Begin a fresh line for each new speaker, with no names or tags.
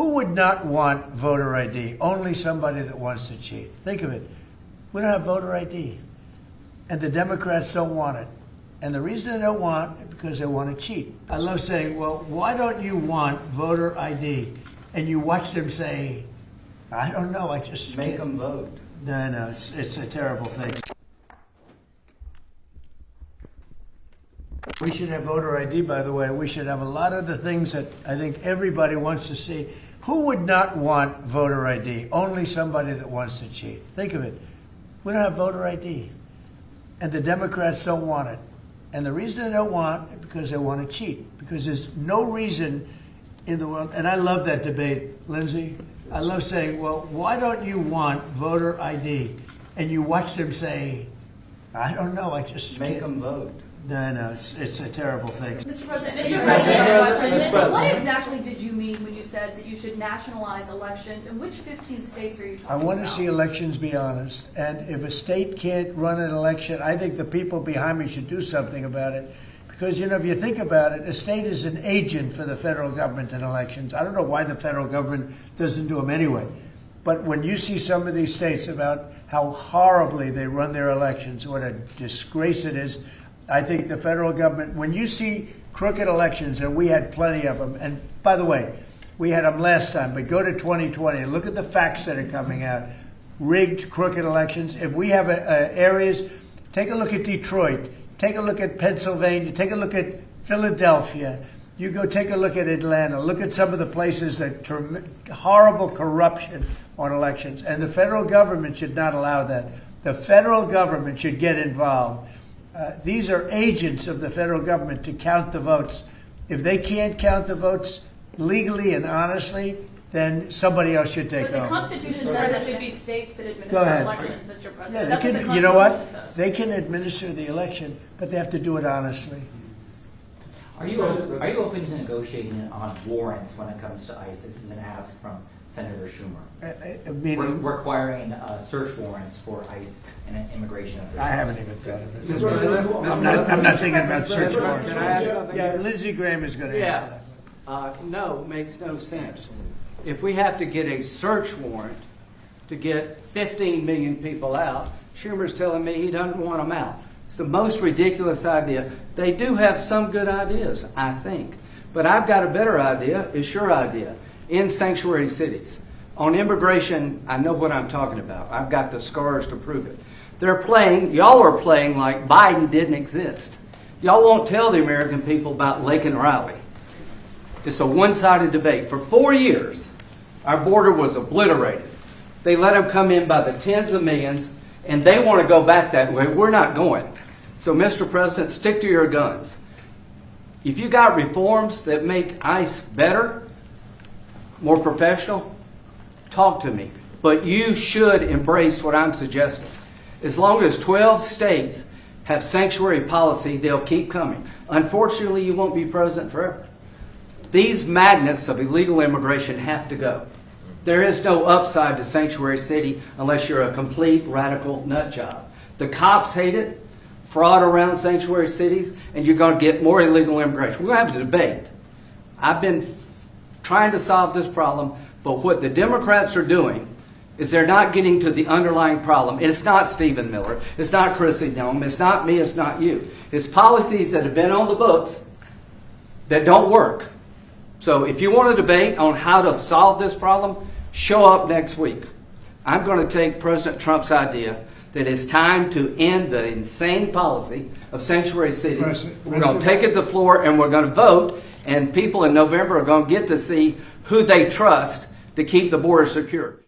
Who would not want voter ID? Only somebody that wants to cheat. Think of it. We don't have voter ID. And the Democrats don't want it. And the reason they don't want it is because they want to cheat. I love saying, well, why don't you want voter ID? And you watch them say, I don't know, I just
make them vote.
No, it's a terrible thing. We should have voter ID, by the way. We should have a lot of the things that I think everybody wants to see. Who would not want voter ID? Only somebody that wants to cheat. Think of it. We don't have voter ID. And the Democrats don't want it. And the reason they don't want it is because they want to cheat. Because there's no reason in the world, and I love that debate, Lindsay. I love saying, well, why don't you want voter ID? And you watch them say, I don't know, I just
make them vote.
No, it's a terrible thing.
Mr. President, what exactly did you mean when you said that you should nationalize elections? And which 15 states are you talking about?
I want to see elections be honest. And if a state can't run an election, I think the people behind me should do something about it. Because, you know, if you think about it, a state is an agent for the federal government in elections. I don't know why the federal government doesn't do them anyway. But when you see some of these states about how horribly they run their elections, what a disgrace it is, I think the federal government, when you see crooked elections, and we had plenty of them, and by the way, we had them last time, but go to 2020 and look at the facts that are coming out. Rigged, crooked elections. If we have areas, take a look at Detroit, take a look at Pennsylvania, take a look at Philadelphia. You go take a look at Atlanta. Look at some of the places that horrible corruption on elections. And the federal government should not allow that. The federal government should get involved. These are agents of the federal government to count the votes. If they can't count the votes legally and honestly, then somebody else should take over.
But the Constitution says it should be states that administer elections, Mr. President.
Yeah,
That's what the Constitution
you know what?
says.
They can administer the election, but they have to do it honestly.
Are you open to negotiating on warrants when it comes to ICE? This is an ask from Senator Schumer.
Meaning,
requiring search warrants for ICE and immigration officials.
I haven't even thought of it. I'm not thinking about search warrants.
Can I add something?
Yeah, Lindsey Graham is going to answer that.
No, it makes no sense. If we have to get a search warrant to get 15 million people out, Schumer's telling me he doesn't want them out. It's the most ridiculous idea. They do have some good ideas, I think. But I've got a better idea. It's your idea. In sanctuary cities. On immigration, I know what I'm talking about. I've got the scars to prove it. Y'all are playing like Biden didn't exist. Y'all won't tell the American people about Lake and Riley. It's a one-sided debate. For 4 years, our border was obliterated. They let them come in by the tens of millions, and they want to go back that way. We're not going. So, Mr. President, stick to your guns. If you got reforms that make ICE better, more professional, talk to me. But you should embrace what I'm suggesting. As long as 12 states have sanctuary policy, they'll keep coming. Unfortunately, you won't be president forever. These magnets of illegal immigration have to go. There is no upside to sanctuary city unless you're a complete radical nut job. The cops hate it, fraud around sanctuary cities, and you're going to get more illegal immigration. We're going to have a debate. I've been trying to solve this problem, but what the Democrats are doing is they're not getting to the underlying problem. It's not Stephen Miller. It's not Chrissy Nome. It's not me. It's not you. It's policies that have been on the books that don't work. So if you want a debate on how to solve this problem, show up next week. I'm going to take President Trump's idea that it's time to end the insane policy of sanctuary cities. We're going to take it to the floor and we're going to vote, and people in November are going to get to see who they trust to keep the border secure.